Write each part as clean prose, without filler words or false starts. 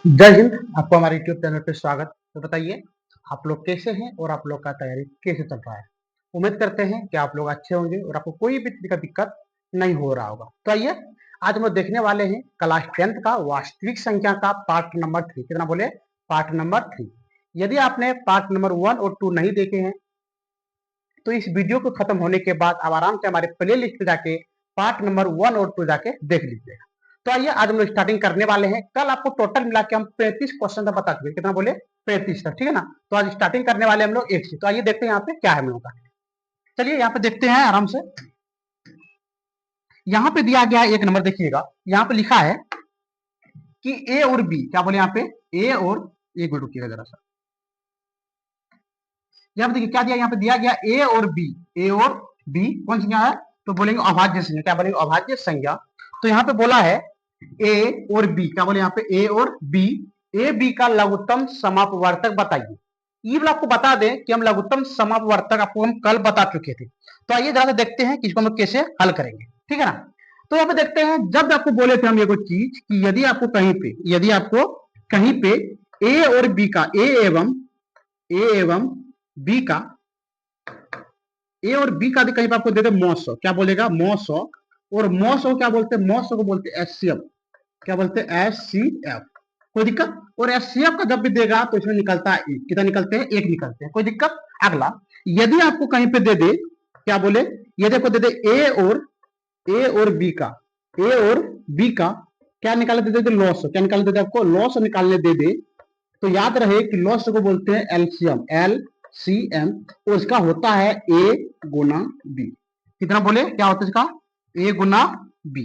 जय हिंद। आपको हमारे यूट्यूब चैनल पे स्वागत। तो बताइए आप लोग कैसे हैं और आप लोग का तैयारी कैसे चल रहा है। उम्मीद करते हैं कि आप लोग अच्छे होंगे और आपको कोई भी तरह का दिक्कत नहीं हो रहा होगा। तो आइए आज हम लोग देखने वाले हैं क्लास 10th का वास्तविक संख्या का पार्ट नंबर 3। कितना बोले? Part number 3। यदि आपने पार्ट नंबर 1 और 2 नहीं देखे हैं तो इस वीडियो को खत्म होने के बाद आप आराम से हमारे प्ले लिस्ट पे जाके पार्ट नंबर 1 और 2 जाके देख लीजिएगा। तो आइए आज हम लोग स्टार्टिंग करने वाले हैं। कल आपको टोटल मिला के हम 35 क्वेश्चन तक बता चुके। कितना बोले? 35 तक, ठीक है ना। तो आज स्टार्टिंग करने वाले हम लोग 1 से। तो आइए देखते हैं यहाँ पे क्या है हम लोगों का। चलिए यहाँ पे देखते हैं आराम से। यहाँ पे दिया गया एक नंबर देखिएगा, यहाँ पे लिखा है कि ए और बी, क्या बोले यहाँ पे? ए और, एक मिनट रुकिएगा जरा सा। यहाँ पे देखिए क्या दिया, यहाँ पे दिया गया ए और बी। ए और बी कौन संख्या है? तो बोलेंगे अभाज्य संख्या। क्या बोलेंगे? अभाज्य संख्या। तो यहाँ पे बोला है ए और बी, क्या बोले यहाँ पे? ए और बी। ए बी का लघुत्तम समापवर्तक बताइए। ये वाला आपको बता दें कि हम लघुत्तम समापवर्तक आपको हम कल बता चुके थे। तो आइए जरा देखते हैं कि इसको हम लोग कैसे हल करेंगे, ठीक है ना। तो यहाँ पे देखते हैं, जब आपको बोले थे हम ये कोई चीज कि यदि आपको कहीं पे ए और बी का, ए एवं बी का, ए और बी का कहीं पर आपको दे दे मौसो, क्या बोलेगा? मौसो। और मौसो क्या बोलते हैं? मौसो को बोलते हैं एचसीएफ। क्या बोलते हैं? एचसीएफ। कोई दिक्कत? और एचसीएफ का जब भी देगा तो इसमें निकलता है एक। कितना निकलते हैं? एक निकलते हैं। कोई दिक्कत? अगला, यदि आपको कहीं पे दे दे, क्या बोले? यदि आपको दे दे ए और बी का, ए और बी का क्या निकालने दे दे? लॉस। क्या निकालने दे दे? आपको लॉस निकालने दे दे। तो याद रहे कि लॉस को बोलते हैं एलसीएम, एलसीएम। और इसका होता है ए गुना बी। कितना बोले? क्या होता है इसका? ए गुना बी।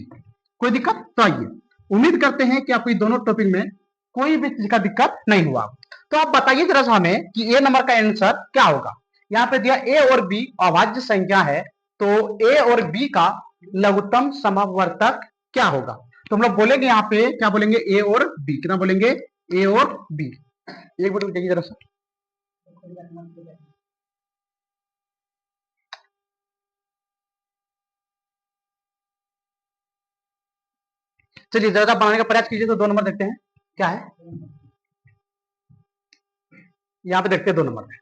कोई दिक्कत? तो आइए, उम्मीद करते हैं कि आपको दोनों टॉपिक में कोई भी चीज का दिक्कत नहीं हुआ। तो आप बताइए जरा सा हमें कि ए नंबर का आंसर क्या होगा। यहाँ पे दिया ए और बी अभाज्य संख्या है, तो ए और बी का लघुत्तम समवर्तक क्या होगा? तो हम लोग बोलेंगे यहाँ पे, क्या बोलेंगे? ए और बी। कितना बोलेंगे? ए और बी। एक मिनट देखिए जरा सा। चलिए ज्यादा बनाने का प्रयास कीजिए। तो 2 नंबर देखते हैं क्या है। यहाँ पे देखते हैं 2 नंबर में।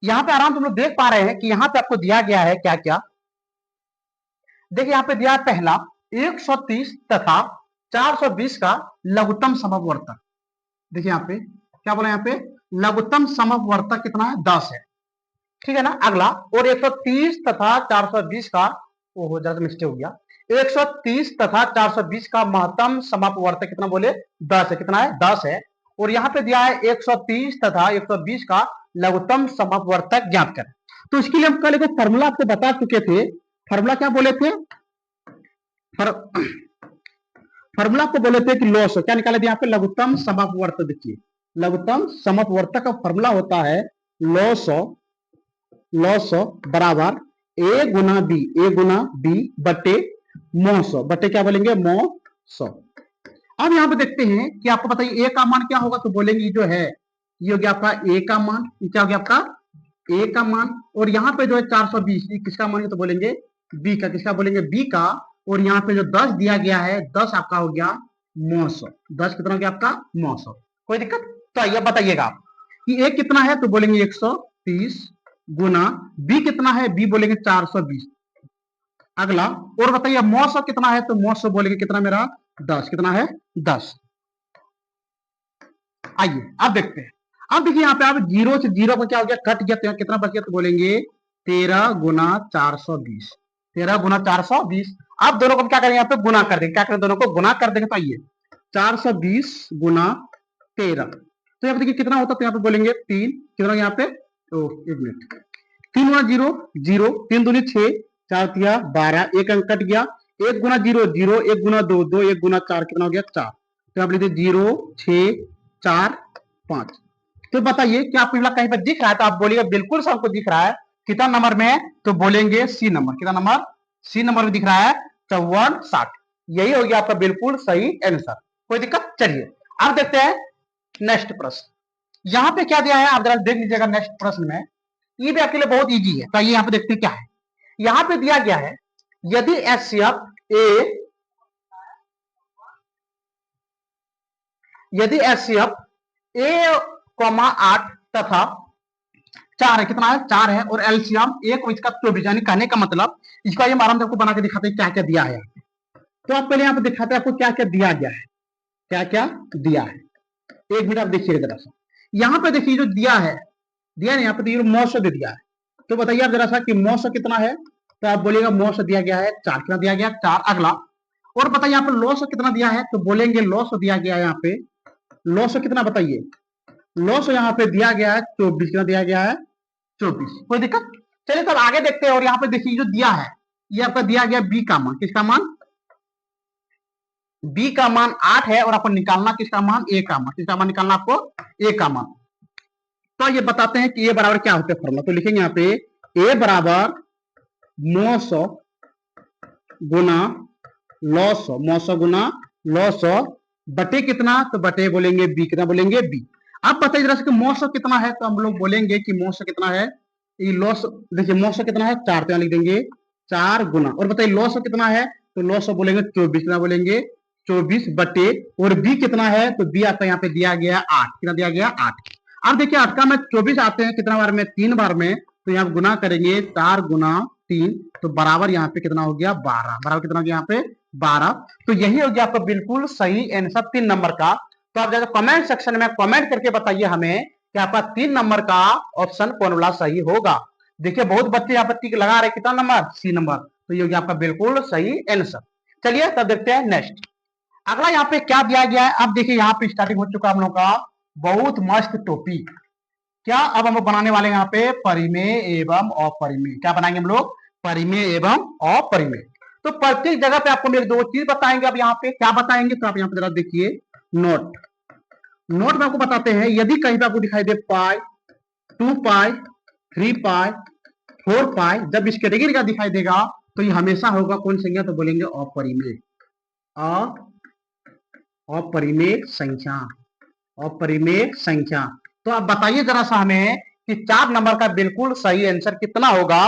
यहाँ पे आराम से हम लोग देख पा रहे हैं कि यहाँ पे आपको दिया गया है क्या क्या। देखिए यहाँ पे दिया है पहला 130 तथा 420 का लघुत्तम समवर्तक। देखिए यहाँ पे क्या बोला, यहाँ पे लघुत्तम समवर्तक कितना है? 10 है, ठीक है ना। अगला, और 130 तथा 420 का, ओहो जरा मिस्टेक हो गया, 130 तथा 420 का महत्तम समापवर्तक कितना बोले? 10 है। कितना है? 10 है। और यहाँ पे दिया है 130 तथा 120 का लघुत्तम समापवर्तक ज्ञात करें। तो इसके लिए हम कल एक फॉर्मूला आपको बता चुके थे। फॉर्मूला क्या बोले थे? फॉर्मूला आपको बोले थे कि लॉस, क्या निकाले थे यहाँ पे? लघुत्तम समापवर्तक। देखिए लघुत्तम समापवर्तक का फॉर्मूला होता है लॉस बराबर ए गुना बी बटे मौ बटे, क्या बोलेंगे? मौ। अब यहाँ पे देखते हैं कि आपको बताइए ए का मान क्या होगा। तो बोलेंगे जो है ये हो गया आपका ए का मान। क्या हो गया आपका? ए का मान। और यहाँ पे जो है 420, किसका मान है? तो बोलेंगे बी का। किसका बोलेंगे? बी का। और यहाँ पे जो 10 दिया गया है, 10 आपका हो गया 900। 10 कितना हो गया आपका? 900। कोई दिक्कत? तो आइए बताइएगा आप कि ए कितना है। तो बोलेंगे 130 गुना बी कितना है? बी बोलेंगे 420। अगला, और बताइए मौसम कितना है? तो मौसम बोलेंगे कितना मेरा? 10। कितना है? 10। आइए अब देखते हैं। अब देखिए यहाँ पे आप जीरो से जीरो का क्या हो गया? कट गया। तो कितना बच गया? तो बोलेंगे 13 गुना 420। 13 गुना 420। अब दोनों को क्या करेंगे? यहाँ पे गुना कर देंगे। क्या करें? दोनों को गुना कर देंगे। तो आइए 420 गुना 13, तो यहाँ पे देखिए कितना होता है? तो यहाँ पे बोलेंगे 3। कितना यहाँ पे? तो एक मिनट, 3 गुना 0 0, 3 दूनी 6, 4 तिया 12, एक अंक कट गया। 1 गुना 0 0, 1 गुना 2 2, 1 गुना 4 कितना हो गया? 4। तो आप लिखते 0 6 4 5। तो बताइए क्या आपको कहीं पर दिख रहा है? तो आप बोलिएगा बिल्कुल सबको दिख रहा है। कितना नंबर में? तो बोलेंगे सी नंबर। कितना नंबर? सी नंबर में दिख रहा है 54 60। यही हो गया आपका बिल्कुल सही आंसर। कोई दिक्कत? चलिए अब देखते हैं नेक्स्ट प्रश्न। यहाँ पे क्या दिया है आप जरा देख लीजिएगा। नेक्स्ट प्रश्न में ये भी आपके लिए बहुत इजी है। तो ये यहाँ पे देखते हैं क्या है। यहाँ पे दिया गया है, यदि एचसीएफ ए यदि एचसीएफ ए कॉमा 8 तथा 4 है, कितना है 4 है, और एलसीएम 1 इसका 24, यानी कहने का मतलब इसका ये आराम से आपको बना के दिखाते हैं क्या क्या दिया है। तो आप पहले यहाँ पे दिखाते हैं आपको क्या क्या दिया गया है, क्या क्या दिया है। एक मिनट आप देखिए जरा सा, यहाँ पे देखिए जो दिया है, दिया ना यहाँ पे मौसम दे दिया है। तो बताइए आप जरा सा कि मौसम कितना है, तो आप बोलेगा मौसम दिया गया है 4, कितना दिया गया 4। अगला और बताइए यहाँ पे लॉस कितना दिया है, तो बोलेंगे लॉस दिया गया है यहाँ पे, लॉस कितना बताइए, लॉस यहाँ पे दिया गया है 24, कितना दिया गया है 24। कोई दिक्कत? चलिए तब आगे देखते हैं। और यहाँ पे देखिए जो दिया है ये आपका दिया गया बी का मान, किसका मान, बी का मान 8 है, और आपको निकालना किसका मान, ए का मान, किसका मान निकालना आपको, ए का मान। तो ये बताते हैं कि ए बराबर क्या होते हैं फॉर्मूला, तो लिखेंगे यहाँ पे ए बराबर 900 गुना लॉस, 900 गुना लॉस बटे कितना, तो बटे बोलेंगे बी, कितना बोलेंगे बी। आप बताइए जरा से मौसम कितना है, तो हम लोग बोलेंगे कि मौसम कितना है, ये लॉस देखिए मौसम कितना है 4, तो लिख देंगे 4 गुना, और बताइए लॉस कितना है, तो लॉस बोलेंगे 24, कितना बोलेंगे 24 बटे, और बी कितना है, तो बी आपका यहाँ पे दिया गया 8, कितना दिया गया 8। अब देखिए 8 का में 24 आते हैं कितना बार में, 3 बार में, तो यहाँ गुना करेंगे 4 गुना 3, तो बराबर यहाँ पे कितना हो गया 12, बराबर कितना हो गया यहाँ पे 12। तो यही हो गया आपका बिल्कुल सही आंसर 3 नंबर का। तो आप जाकर कमेंट सेक्शन में कमेंट करके बताइए हमें कि आपका 3 नंबर का ऑप्शन कौन वाला सही होगा। देखिए बहुत बच्चे यहाँ पर टिक लगा रहे, कितना नंबर, सी नंबर, तो ये हो गया आपका बिल्कुल सही आंसर। चलिए तब देखते हैं नेक्स्ट। अगला यहाँ पे क्या दिया गया है, अब देखिए यहाँ पे स्टार्टिंग हो चुका हम लोग का बहुत मस्त टॉपिक। क्या अब हम लोग बनाने वाले यहाँ पे परिमेय एवं अपरिमेय, क्या बनाएंगे हम लोग, परिमेय एवं अपरिमेय। तो प्रत्येक जगह पे आपको मेरे 2 चीज बताएंगे। अब यहाँ पे क्या बताएंगे, तो आप यहाँ पे जरा देखिए नोट, नोट में आपको बताते हैं यदि कहीं पे आपको दिखाई दे पाई, 2 पाई, 3 पाई, 4 पाई, जब इस कैटेगरी का दिखाई देगा तो ये हमेशा होगा कौन संख्या, तो बोलेंगे अपरिमेय, अपरिमेय संख्या, अपरिमेय संख्या। तो आप बताइए जरा सा हमें कि 4 नंबर का बिल्कुल सही आंसर कितना होगा।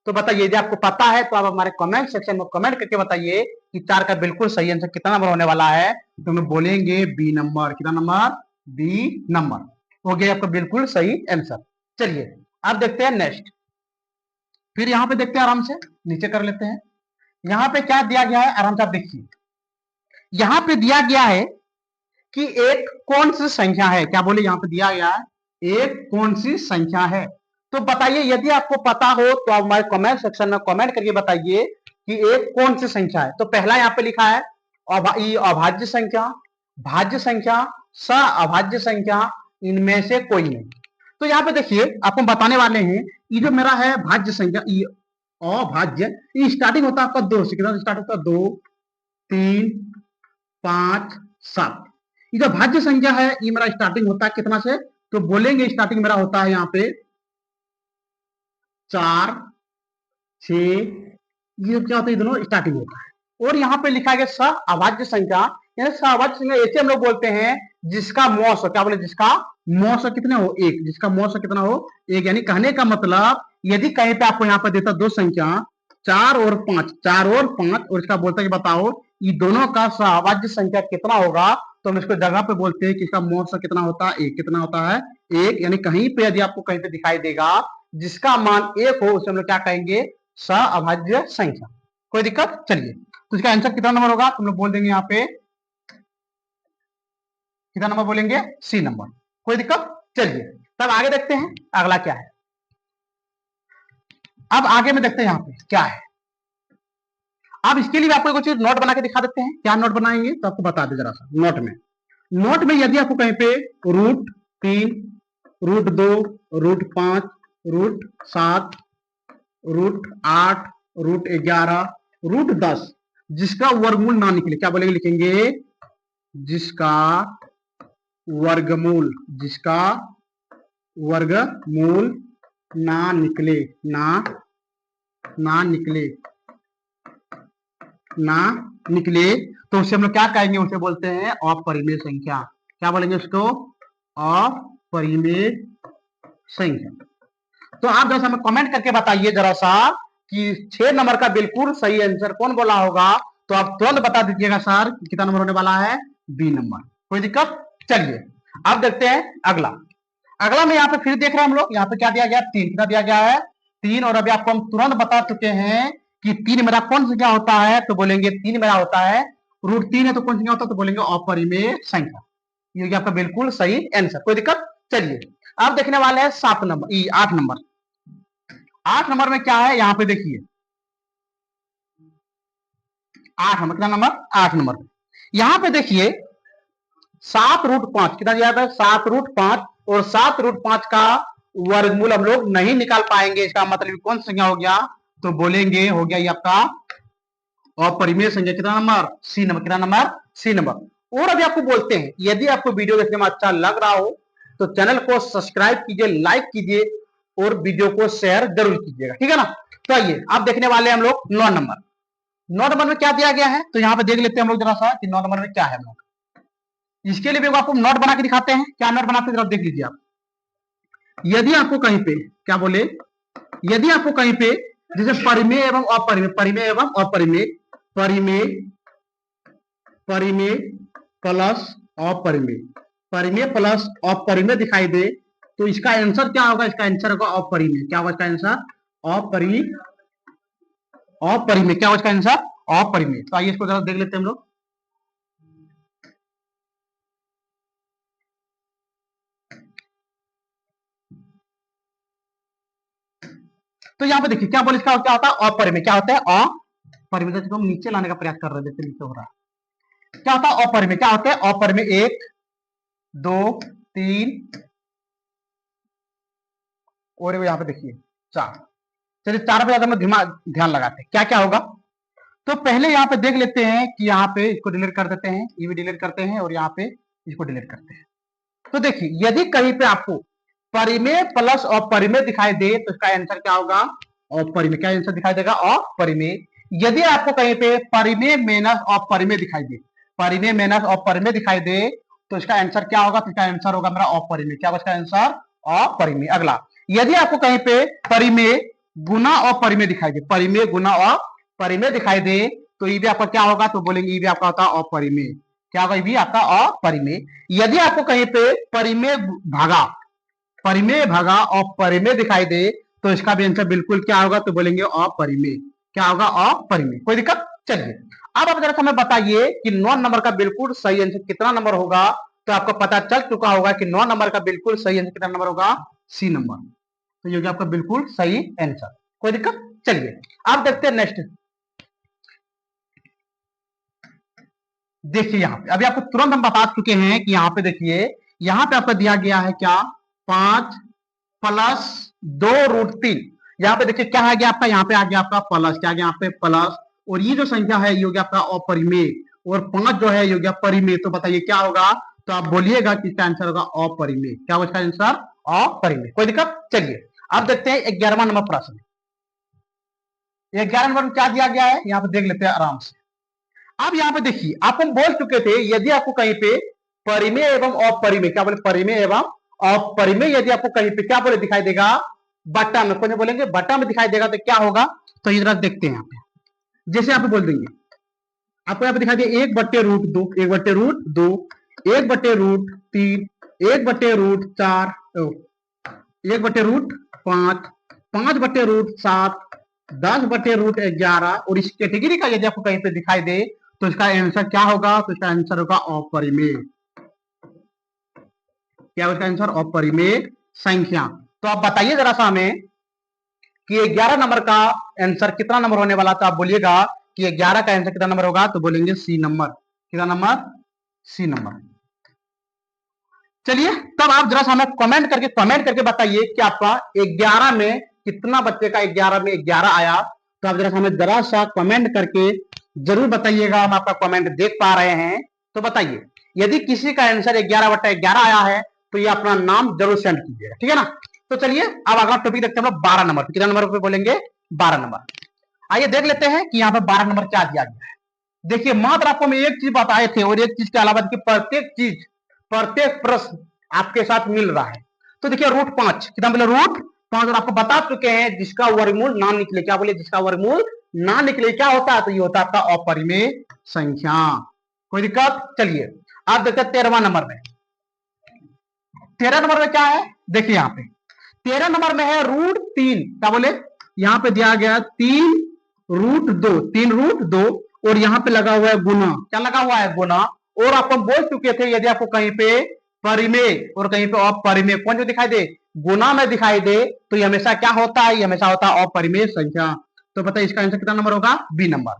तो बताइए यदि आपको पता है तो आप हमारे कमेंट सेक्शन में कमेंट करके बताइए कि 4 का बिल्कुल सही आंसर कितना नंबर होने वाला है। तो हम बोलेंगे बी नंबर, कितना नंबर, बी नंबर हो गया आपका बिल्कुल सही आंसर। चलिए अब देखते हैं नेक्स्ट, फिर यहाँ पे देखते हैं, आराम से नीचे कर लेते हैं। यहाँ पे क्या दिया गया है, आराम से आप देखिए, यहाँ पे दिया गया है कि एक कौन सी संख्या है, क्या बोले यहाँ पे दिया गया है एक कौन सी संख्या है। तो बताइए यदि आपको पता हो तो आप हमारे कमेंट सेक्शन में कमेंट करके बताइए कि एक कौन सी संख्या है। तो पहला यहाँ पे लिखा है अभाज्य संख्या, भाज्य संख्या, अभाज्य संख्या, इनमें से कोई नहीं। तो यहाँ पे देखिए आपको बताने वाले हैं, ये जो मेरा है भाज्य संख्या, ये अभाज्य, ये स्टार्टिंग होता है आपका 2 से, कितना स्टार्ट होता है 2, 3, 5, 7। ये जो भाज्य संख्या है ये मेरा स्टार्टिंग होता है कितना से, तो बोलेंगे स्टार्टिंग मेरा होता है यहाँ पे 4, 6, ये क्या होता है, दोनों स्टार्टिंग होता है। और यहाँ पे लिखा गया सहअभाज्य संख्या, यानी सहअभाज्य संख्या ऐसे हम लोग बोलते हैं जिसका मौस, क्या बोले, जिसका मौस कितने हो 1, जिसका मौस कितना हो 1। यानी कहने का मतलब यदि कहीं पे आपको यहाँ पे देता 2 संख्या 4 और 5, 4 और 5, और इसका बोलता है कि बताओ ये दोनों का सहअभाज्य संख्या कितना होगा, तो हम इसको जगह पे बोलते हैं कि इसका मौस कितना होता है 1, कितना होता है 1। यानी कहीं पे यदि आपको कहीं पे दिखाई देगा जिसका मान 1 हो, उसे हम लोग क्या कहेंगे, सहअभाज्य संख्या। कोई दिक्कत? चलिए तो इसका आंसर कितना नंबर होगा, तुम लोग बोल देंगे यहाँ पे कितना नंबर बोलेंगे, सी नंबर। कोई दिक्कत? चलिए तब आगे देखते हैं अगला क्या है। अब आगे में देखते हैं यहाँ पे क्या है। अब इसके लिए आपको कुछ नोट बना के दिखा देते हैं। क्या नोट बनाएंगे तो आपको बता दे जरा सा। नोट में यदि आपको कहीं पे √3, √2, √5, √7, √8, √11, √10 जिसका वर्गमूल ना निकले, क्या बोलेंगे, लिखेंगे जिसका वर्गमूल, जिसका वर्गमूल ना निकले, ना निकले, तो उसे हम लोग क्या कहेंगे, उसे बोलते हैं अपरिमेय संख्या। क्या बोलेंगे उसको, अपरिमेय संख्या। तो आप जरा हमें कमेंट करके बताइए जरा सा कि 6 नंबर का बिल्कुल सही आंसर कौन बोला होगा। तो आप तुरंत बता दीजिएगा सर कितना नंबर होने वाला है, बी नंबर। कोई दिक्कत? चलिए अब देखते हैं अगला। अगला में यहाँ पे फिर देख रहे हैं हम लोग, यहाँ पे क्या दिया गया, 3। कितना दिया गया है, 3। और अभी आपको हम तुरंत बता चुके हैं कि 3 मेरा कौन संख्या होता है, तो बोलेंगे 3 मेरा होता है √3 है, तो कौन संख्या होता है, तो बोलेंगे अपरिमेय संख्या। ये आपका बिल्कुल सही आंसर, कोई दिक्कत। चलिए अब देखने वाले हैं 7 नंबर, 8 नंबर। 8 नंबर में क्या है, यहाँ पे देखिए 8 नंबर, कितना नंबर, 8 नंबर। यहाँ पे देखिए 7√5 कितना दिया था, 7√5। और 7√5 का वर्गमूल हम लोग नहीं निकाल पाएंगे, इसका मतलब कौन सी संख्या हो गया, तो बोलेंगे हो गया ये आपका अपरिमेय संख्या। कितना नंबर, सी नंबर। कितना नंबर, सी नंबर। और अभी आपको बोलते हैं, यदि आपको वीडियो देखने में अच्छा लग रहा हो तो चैनल को सब्सक्राइब कीजिए, लाइक कीजिए और वीडियो को शेयर जरूर कीजिएगा, ठीक है ना। तो आइए आप देखने वाले हैं हम लोग 9 नंबर। 9 नंबर में क्या दिया गया है, तो यहाँ पे देख लेते हैं हम लोग जरा सा कि 9 नंबर में क्या है हम लोग। इसके लिए भी आपको नोट बना के दिखाते हैं, क्या नोट बनाते हैं जरा देख लीजिए आप। यदि आपको कहीं पे क्या बोले, यदि आपको कहीं पे जैसे परिमेय एवं अपरिमेय, परिमेय एवं अपरिमेय, परिमेय परिमेय प्लस अपरिमेय, परिमेय प्लस अपरिमेय दिखाई दे, तो इसका आंसर क्या होगा, इसका आंसर होगा अपरिमेय। क्या होगा इसका आंसर, अपरिमेय। क्या होगा इसका आंसर, अपरिमेय। तो आइए इसको जरा देख लेते हैं हम लोग। तो यहाँ पे देखिए क्या बोले, इसका क्या होता है अपरिमेय। क्या होता है अपरिमेय, तो हम नीचे लाने का प्रयास कर रहे थे, नीचे हो रहा है। क्या होता है अपरिमेय, क्या होता है अपरिमेय, 1 2 3 और यहाँ पे देखिए 4। चलिए 4 पे ज्यादा ध्यान लगाते हैं क्या क्या होगा। तो पहले यहाँ पे देख लेते हैं कि यहाँ पे इसको डिलीट कर देते हैं, ये भी डिलीट करते हैं और यहाँ पे इसको डिलीट करते हैं। तो देखिए यदि कहीं पे आपको परिमेय प्लस अपरिमेय दिखाई दे तो इसका आंसर क्या होगा, अपरिमेय। क्या आंसर दिखाई देगा, अपरिमेय। यदि आपको कहीं पे परिमेय माइनस अपरिमेय दिखाई दे, परिमेय माइनस अपरिमेय दिखाई दे तो इसका आंसर क्या होगा, तो इसका आंसर होगा मेरा अपरिमेय। क्या होगा इसका आंसर, अपरिमेय। अगला, यदि आपको कहीं पे परिमेय गुना अपरिमेय दिखाई दे, परिमेय गुना अपरिमेय दिखाई दे तो ये भी आपका क्या होगा, तो बोलेंगे ये भी आपका होता है अपरिमेय। क्या होगा, ये भी आपका अपरिमेय। यदि आपको कहीं पे परिमेय भागा, परिमेय भागा अपरिमेय दिखाई दे तो इसका भी आंसर बिल्कुल क्या होगा, तो बोलेंगे अपरिमेय। क्या होगा, अपरिमेय। कोई दिक्कत। चलिए अब आप जरा हमें बताइए कि 9 नंबर का बिल्कुल सही आंसर कितना नंबर होगा। तो आपको पता चल चुका होगा कि 9 नंबर का बिल्कुल सही आंसर कितना नंबर होगा, सी नंबर। तो ये आपका बिल्कुल सही आंसर, कोई दिक्कत। चलिए अब देखते हैं नेक्स्ट। देखिए यहाँ पे अभी आपको तुरंत हम बता चुके हैं कि यहाँ पे देखिए, यहाँ पे आपका दिया गया है क्या, 5 प्लस 2√3। यहाँ पे देखिए क्या आ गया आपका, यहाँ पे आ गया आपका प्लस, क्या आ गया यहाँ पे प्लस। और ये जो संख्या है ये हो गया आपका अपरिमेय और 5 जो है ये हो गया परिमेय। तो बताइए क्या होगा, तो आप बोलिएगा कि इसका आंसर होगा अपरिमेय। क्या होगा इसका आंसर, अपरिमेय। कोई दिक्कत। चलिए अब देखते हैं 11वां नंबर प्रश्न। 11 नंबर में क्या दिया गया है, यहाँ पे देख लेते हैं आराम से। अब यहाँ पे देखिए आप हम बोल चुके थे, यदि आपको कहीं पे परिमेय एवं अपरिमेय, क्या बोले, परिमेय एवं अपरिमेय यदि आपको कहीं पे क्या बोले दिखाई देगा, बट्टा में, कौन बोलेंगे बट्टा में दिखाई देगा तो क्या होगा। तो इधर देखते हैं यहाँ पे, जैसे यहाँ पे बोल देंगे आपको यहाँ पे दिखाई दे 1/√2, 1/√2, 1/√3, 1/√4, 1/√5, 5/√7, 10/√11। और इस कैटेगरी का यदि आपको कहीं पे दिखाई दे तो इसका आंसर क्या होगा, तो इसका आंसर होगा अपरिमेय। क्या होगा इसका आंसर, अपरिमेय संख्या। तो आप बताइए जरा सा हमें कि 11 नंबर का आंसर कितना नंबर होने वाला, तो आप बोलिएगा कि 11 का आंसर कितना नंबर होगा, तो बोलेंगे सी नंबर। कितना नंबर, सी नंबर। चलिए तब आप जरा सा हमें कमेंट करके बताइए कि आपका 11 में कितना बच्चे का 11 में 11 आया। तो आप जरा हमें जरा सा कमेंट करके जरूर बताइएगा, हम आपका कमेंट देख पा रहे हैं। तो बताइए यदि किसी का आंसर 11/11 आया है तो ये अपना नाम जरूर सेंड कीजिएगा, ठीक है ना। तो चलिए अब अगला टॉपिक देखते हैं हम लोग 12 नंबर। कितना नंबर पे बोलेंगे, 12 नंबर। आइए देख लेते हैं कि यहाँ पे 12 नंबर क्या दिया गया है। देखिए मात्र आपको हम एक चीज बताए थे और एक चीज के अलावा प्रत्येक प्रश्न आपके साथ मिल रहा है। तो देखिए √5 कितना बोले, √5। और आपको बता चुके हैं जिसका वर्गमूल ना निकले, क्या बोले, जिसका वर्गमूल ना निकले क्या होता है, तो ये होता है आपका अपरिमेय संख्या। कोई दिक्कत। चलिए आप देखते हैं 13वां नंबर में। 13 नंबर में क्या है, देखिए यहाँ पे 13 नंबर में है √3, क्या बोले, यहाँ पे दिया गया 3√2, 3√2, और यहाँ पे लगा हुआ है गुना, क्या लगा हुआ है, गुना। और आपको बोल चुके थे यदि आपको कहीं पे परिमेय और कहीं पे अपरिमेय कौन जो दिखाई दे, गुना में दिखाई दे, तो ये हमेशा क्या होता है, ये हमेशा होता है अपरिमेय संख्या। तो बताइए इसका आंसर कितना नंबर होगा, बी नंबर।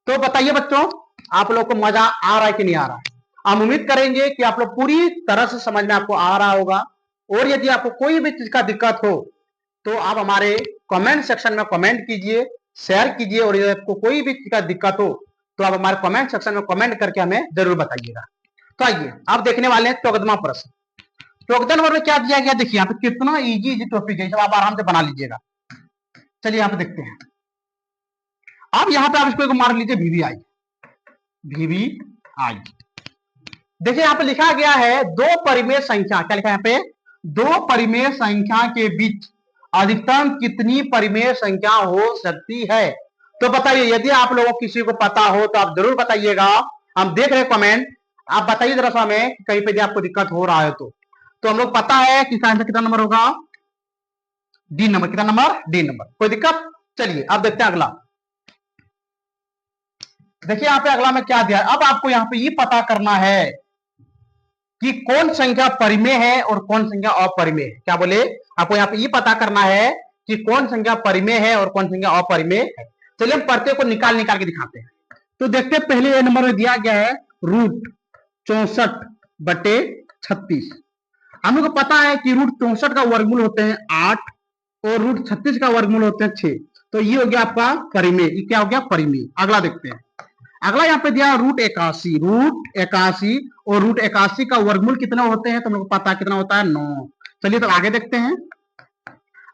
तो बताइए बच्चों, आप लोग को मजा आ रहा है कि नहीं आ रहा है। हम उम्मीद करेंगे कि आप लोग पूरी तरह से समझ में आपको आ रहा होगा। और यदि आपको कोई भी चीज का दिक्कत हो तो आप हमारे कमेंट सेक्शन में कमेंट कीजिए, शेयर कीजिए, और यदि आपको कोई भी चीज का दिक्कत हो तो आप हमारे कमेंट सेक्शन में कमेंट करके हमें जरूर बताइएगा। तो आइए आप देखने वाले हैं 14वां प्रश्न। 14 नंबर में क्या दिया गया, देखिए यहाँ पे कितना इजी टॉपिक है, आप आराम से बना लीजिएगा। चलिए यहाँ पे देखते हैं। अब यहाँ पे आप इसको मार लीजिए VVI, VVI। देखिए यहाँ पे लिखा गया है दो परिमेय संख्या, क्या लिखा है यहाँ पे, दो परिमेय संख्या के बीच अधिकतम कितनी परिमेय संख्या हो सकती है। तो बताइए, यदि आप लोगों को किसी को पता हो तो आप जरूर बताइएगा। हम देख रहे हैं कमेंट, आप बताइए जरा सा हमें कहीं पे भी आपको दिक्कत हो रहा है तो हम लोग पता है कि इसका आंसर कितना नंबर होगा, डी नंबर। कितना नंबर, डी नंबर। कोई दिक्कत, चलिए अब देखते हैं अगला। देखिए यहाँ पे अगला में क्या दिया, अब आपको यहाँ पे ये पता करना है कि कौन संख्या परिमेय है और कौन संख्या अपरिमेय है। क्या बोले, आपको यहाँ पे ये पता करना है कि कौन संख्या परिमेय है और कौन संख्या अपरिमेय है। चलिए हम प्रत्येक को निकाल के दिखाते हैं। तो देखते हैं, पहले नंबर में दिया गया है √64/36। हम लोग को पता है कि √64 का वर्गमूल होते हैं 8 और √36 का वर्गमूल होते हैं 6। तो ये हो गया आपका परिमेय, ये क्या हो गया, परिमेय। अगला देखते हैं, अगला यहाँ पे दिया √81, √81 और √81 का वर्गमूल कितना होते हैं, तो हम लोग को पता है कितना होता है, 9। चलिए तो आगे देखते हैं।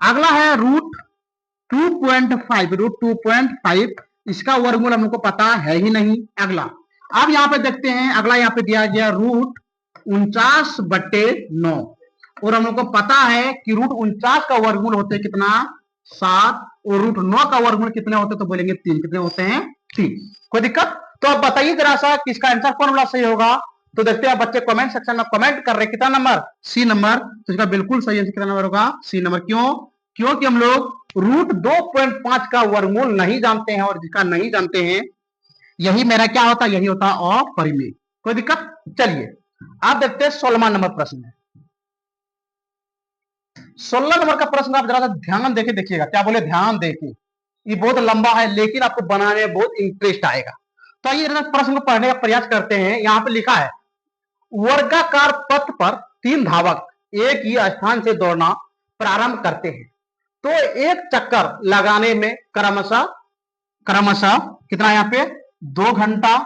अगला है √2.5, इसका वर्गमूल हम लोग को पता है ही नहीं। अगला, अब यहाँ पे देखते हैं, अगला यहाँ पे दिया गया √49/9, और हम लोग को पता है कि √49 का वर्गमूल होते हैं कितना, 7, और √9 का वर्गमूल कितने होते हैं, तो बोलेंगे 3। कितने होते हैं, 3। कोई दिक्कत, तो अब बताइए जरा सा कि इसका आंसर कौन वाला सही होगा। तो देखते हैं बच्चे कमेंट सेक्शन में कमेंट कर रहे हैं, कितना नंबर, सी नंबर। तो इसका बिल्कुल सही आंसर कितना नंबर होगा, सी नंबर। क्यों, क्योंकि हम लोग √2.5 का वर्गमूल नहीं जानते हैं, और जिसका नहीं जानते हैं यही मेरा क्या होता है, यही होता है अपरिमेय। कोई दिक्कत, चलिए आप देखते हैं 16वां नंबर प्रश्न है। 16 नंबर का प्रश्न आप जरा सा ध्यान देके देखिएगा। क्या बोले, ध्यान देके, ये बहुत लंबा है लेकिन आपको बनाने में बहुत इंटरेस्ट आएगा। तो आइए प्रश्न को पढ़ने का प्रयास करते हैं। यहाँ पे लिखा है, वर्गाकार पथ पर 3 धावक एक ही स्थान से दौड़ना प्रारंभ करते हैं, तो एक चक्कर लगाने में क्रमशः कितना, यहाँ पे 2 घंटा,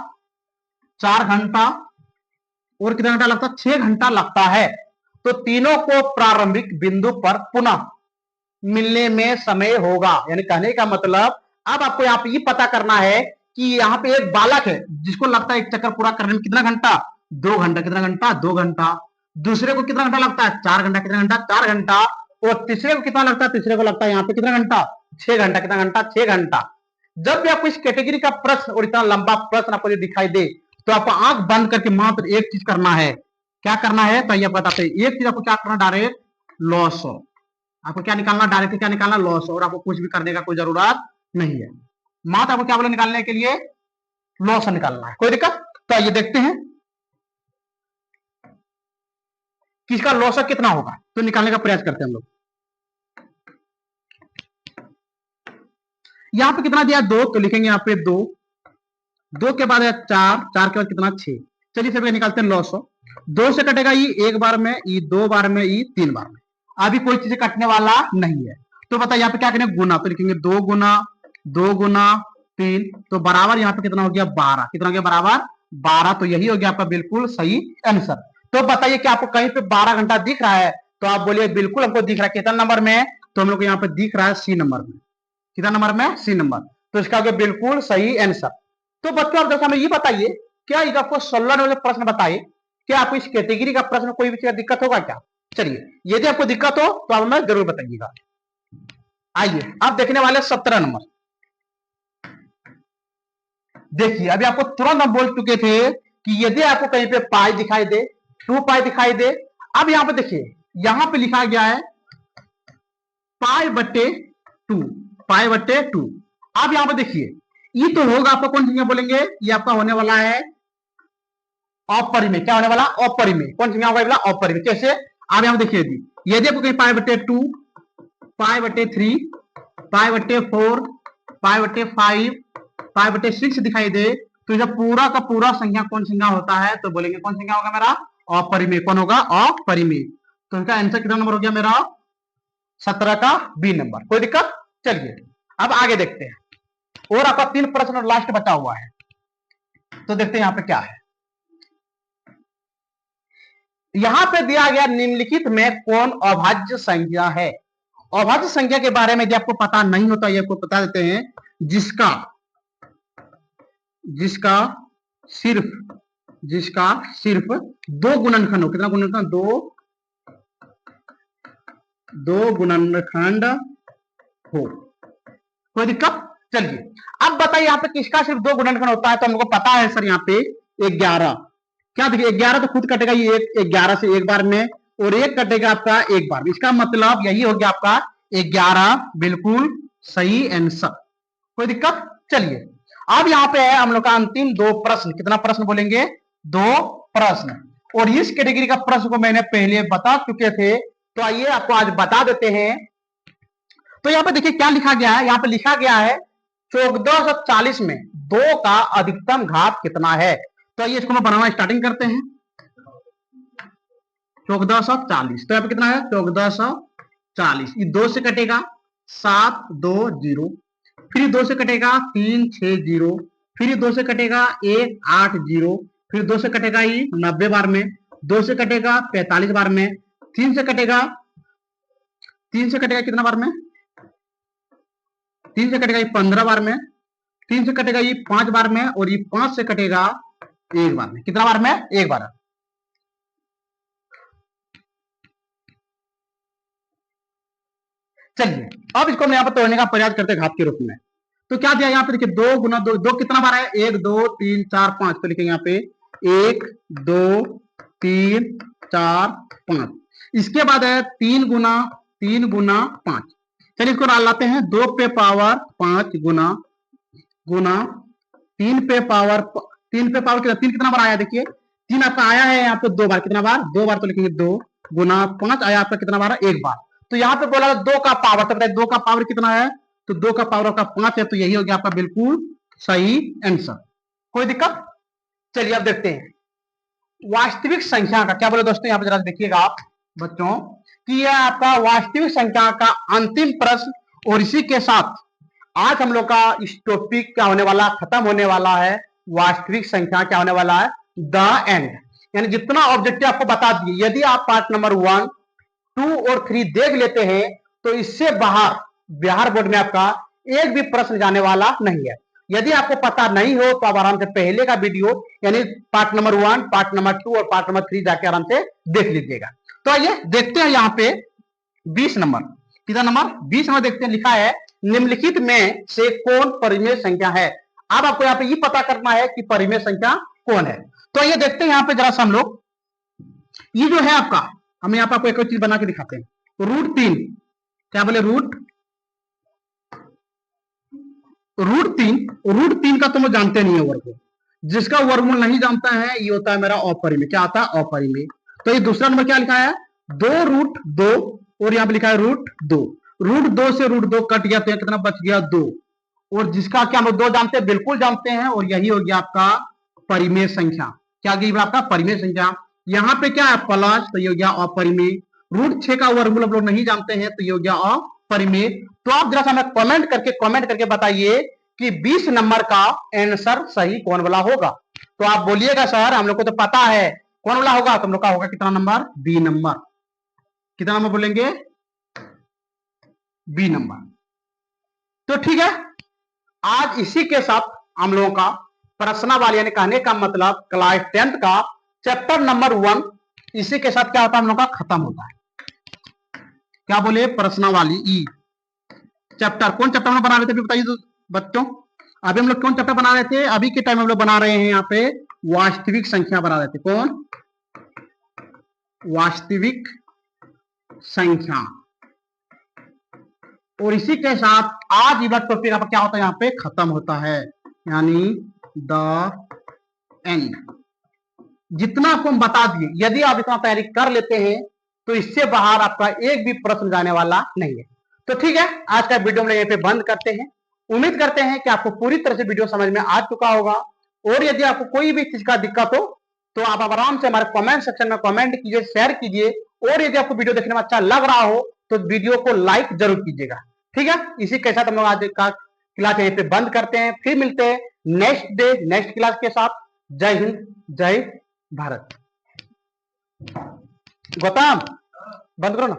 4 घंटा और कितना घंटा लगता है, 6 घंटा लगता है। तो तीनों को प्रारंभिक बिंदु पर पुनः मिलने में समय होगा। यानी कहने का मतलब, अब आपको यहाँ पे ये पता करना है कि यहाँ पे एक बालक है जिसको लगता है एक चक्कर पूरा करने में कितना घंटा, 2 घंटा। कितना घंटा, 2 घंटा। दूसरे को कितना घंटा लगता है, 4 घंटा। कितना घंटा, 4 घंटा। और तीसरे को कितना लगता है, तीसरे को लगता है यहाँ पे कितना घंटा, 6 घंटा। कितना घंटा, 6 घंटा। जब भी आपको इस कैटेगरी का प्रश्न और इतना लंबा प्रश्न आपको दिखाई दे, तो आपको आंख बंद करके मात्र एक चीज करना है। क्या करना है, तो ये बताते हैं। एक चीज आपको क्या करना, डायरेक्ट लॉस। आपको क्या निकालना, डायरेक्ट क्या निकालना, लॉस। और आपको कुछ भी करने का कोई जरूरत नहीं है, मात्र आपको क्या बोले, निकालने के लिए लॉस निकालना है। कोई दिक्कत, तो आइए देखते हैं किसका लॉस कितना होगा, तो निकालने का प्रयास करते हैं हम लोग। यहाँ पे कितना दिया, 2, तो लिखेंगे यहाँ पे 2, 2 के बाद है 4, 4 के बाद कितना, 6। चलिए सब निकालते हैं लॉस। 2 से कटेगा ये 1 बार में, ये 2 बार में, ये 3 बार में। अभी कोई चीज कटने वाला नहीं है। तो बताइए यहाँ पे क्या करेंगे, गुना। तो लिखेंगे 2 गुना 2 गुना 3, तो बराबर यहाँ पे कितना हो गया, 12। कितना हो गया, बराबर 12। तो यही हो गया आपका बिल्कुल सही आंसर। तो बताइए कि आपको कहीं पे 12 घंटा दिख रहा है, तो आप बोलिए बिल्कुल हमको दिख रहा है। कितना नंबर में, तो हम लोग यहाँ पे दिख रहा है सी नंबर में। कितना नंबर में, सी नंबर। तो इसका हो गया बिल्कुल सही आंसर। तो बच्चों आप जैसा हमें ये बताइए, क्या आपको 16 नंबर प्रश्न बताइए, क्या आपको इस कैटेगरी का प्रश्न कोई भी चीज दिक्कत होगा क्या। चलिए यदि आपको दिक्कत हो तो आप हमें जरूर बताइएगा। आइए आप देखने वाले 17 नंबर। देखिए अभी आपको तुरंत हम बोल चुके थे कि यदि आपको कहीं पे पाई दिखाई दे, 2 पाई दिखाई दे, अब यहां पे देखिए, यहां पे लिखा गया है पाई बट्टे 2, पाई बट्टे 2। अब यहां पे देखिए, ये तो होगा आपका कौन संख्या बोलेंगे, ये आपका होने वाला है अपरिमेय। क्या होने वाला, अपरिमेय। कौन संख्या होगा, अपरिमेय। कैसे, आप यहां पे देखिए, यदि आपको कहीं पाई बट्टे 2, पाई बट्टे 3, पाई बट्टे 4, पाई बट्टे 5, पाई बट्टे 6 दिखाई दे, तो जब पूरा का पूरा संख्या कौन संख्या होता है, तो बोलेंगे कौन संख्या होगा मेरा, अपरिमेय। कौन होगा, अपरिमेय। तो इसका आंसर कितना नंबर हो गया मेरा, 17 का बी नंबर। कोई दिक्कत। चलिए अब आगे देखते हैं, और आपका 3 प्रश्न और लास्ट बचा हुआ है, तो देखते हैं यहां पे क्या है। यहां पे दिया गया निम्नलिखित में कौन अभाज्य संख्या है। अभाज्य संख्या के बारे में यदि आपको पता नहीं होता, ये आपको बता देते हैं, जिसका जिसका सिर्फ 2 गुणनखंड हो। कितना गुणनखंड, दो गुणनखंड हो। कोई दिक्कत। चलिए अब बताइए, यहाँ पे किसका सिर्फ 2 गुणनखंड होता है, तो हमको पता है सर यहाँ पे 11। क्या देखिए, 11 तो खुद कटेगा, ये 11 से एक बार में, और एक कटेगा आपका एक बार में। इसका मतलब यही हो गया आपका 11, बिल्कुल सही आंसर। कोई दिक्कत। चलिए अब यहाँ पे है हम लोग का अंतिम 2 प्रश्न। कितना प्रश्न बोलेंगे, 2 प्रश्न। और इस कैटेगरी का प्रश्न को मैंने पहले बता चुके थे, तो आइए आपको आज बता देते हैं। तो यहाँ पे देखिए क्या लिखा गया है, यहाँ पे लिखा गया है 1440 में 2 का अधिकतम घात कितना है। तो आइए इसको मैं बनाना स्टार्टिंग करते हैं। 1440, तो यहाँ पे कितना है, 1440। ये 2 से कटेगा 7 2 0, फिर 2 से कटेगा 3 6 0, फिर 2 से कटेगा 1 8 0, फिर 2 से कटेगा ये 90 बार में, 2 से कटेगा 45 बार में, 3 से कटेगा कितना बार में, 3 से कटेगा ये 15 बार में, 3 से कटेगा ये 5 बार में, और ये 5 से कटेगा 1 बार में। कितना बार में, 1 बार। चलिए अब इसको हम यहाँ पर तोड़ने का प्रयास करते हैं घात के रूप में। तो क्या दिया यहाँ पे देखिए, 2 गुना 2, 2 कितना बार है, 1 2 3 4 5। तो लिखेंगे यहाँ पे 1 2 3 4 5। इसके बाद है 3 गुना 5। चलिए इसको लाते हैं, 2 पे पावर 5 गुना 3 पे पावर कितना, 3 कितना बार आया, देखिए 3 आपका आया है यहाँ पे 2 बार। कितना बार, 2 बार। तो लिखेंगे 2 गुना 5 आया आपका कितना बार, 1 बार। तो यहाँ पे बोला 2 का पावर, तो बताइए 2 का पावर कितना है, तो 2 का पावर आपका 5 है, तो यही हो गया आपका बिल्कुल सही आंसर। कोई दिक्कत। चलिए अब देखते हैं वास्तविक संख्या का क्या बोले दोस्तों, यहाँ पे जरा देखिएगा आप बच्चों, कि यह आपका वास्तविक संख्या का अंतिम प्रश्न। और इसी के साथ आज हम लोग का इस टॉपिक क्या होने वाला, खत्म होने वाला है। वास्तविक संख्या क्या होने वाला है, द एंड। यानी जितना ऑब्जेक्टिव आपको बता दिए, यदि आप पार्ट नंबर 1 2 और 3 देख लेते हैं, तो इससे बाहर बिहार बोर्ड में आपका एक भी प्रश्न जाने वाला नहीं है। यदि आपको पता नहीं हो, तो आप आराम से पहले का वीडियो यानी पार्ट नंबर 1, पार्ट नंबर 2 और पार्ट नंबर 3 जाके आराम से देख लीजिएगा। तो आइए देखते हैं यहाँ पे 20 नंबर। कितना नंबर, 20 नंबर देखते हैं। लिखा है निम्नलिखित में से कौन परिमेय संख्या है। अब आपको यहाँ पे ये पता करना है कि परिमेय संख्या कौन है। तो ये देखते हैं यहाँ पे जरा सा हम लोग, ये जो है आपका, हम यहाँ पे आपको एक और चीज बना के दिखाते हैं। √3, क्या बोले, √3 का तो मैं जानते नहीं है वर्गमूल। जिसका वर्गमूल नहीं जानता है, ये होता है मेरा अपरिमेय। क्या आता है, अपरिमेय। तो ये दूसरा नंबर क्या लिखा है, 2√2, और यहाँ पे लिखा है √2। √2 से √2 कट गया, तो कितना बच गया, 2। और जिसका क्या हम 2 जानते हैं, बिल्कुल जानते हैं, और यही हो गया आपका परिमेय संख्या। क्या गई आपका परिमेय संख्या। यहाँ पे क्या है प्लस, तो ये हो गया अपरिमेय। √6 का वर्गमूल आप लोग नहीं जानते हैं, तो ये हो गया अपरिमेय। तो आप जरा सा हमें कमेंट करके बताइए कि 20 नंबर का आंसर सही कौन वाला होगा। तो आप बोलिएगा सर हम लोग को तो पता है कौन वाला होगा, तो हम लोग का होगा कितना नंबर, बी नंबर। कितना नंबर बोलेंगे, बी नंबर। तो ठीक है, आज इसी के साथ हम लोगों का प्रश्नावली यानी कहने का मतलब क्लास 10th का चैप्टर नंबर 1 इसी के साथ क्या होता है, हम लोग का खत्म होता है। क्या बोले, प्रश्नावली ई चैप्टर। कौन चैप्टर में बना रहे थे बताइए तो बच्चों। अभी हम लोग कौन चैप्टर बना रहे थे, अभी के टाइम हम लोग बना रहे हैं यहाँ पे वास्तविक संख्या बना रहे थे। कौन, वास्तविक संख्या। और इसी के साथ आज इवट टॉपिक क्या होता है, यहाँ पे खत्म होता है, यानी द एंड। जितना आपको हम बता दिए, यदि आप इतना तैयारी कर लेते हैं तो इससे बाहर आपका एक भी प्रश्न जाने वाला नहीं है। तो ठीक है, आज का वीडियो हम यहीं पे बंद करते हैं। उम्मीद करते हैं कि आपको पूरी तरह से वीडियो समझ में आ चुका होगा। और यदि आपको कोई भी चीज का दिक्कत हो तो आप आराम से हमारे कमेंट सेक्शन में कमेंट कीजिए, शेयर कीजिए। और यदि आपको वीडियो देखने में अच्छा लग रहा हो तो वीडियो को लाइक जरूर कीजिएगा। ठीक है, इसी के साथ हम लोग आज का क्लास यहीं पे बंद करते हैं। फिर मिलते हैं नेक्स्ट डे नेक्स्ट क्लास के साथ। जय हिंद, जय भारत। गौतम बंद करो ना।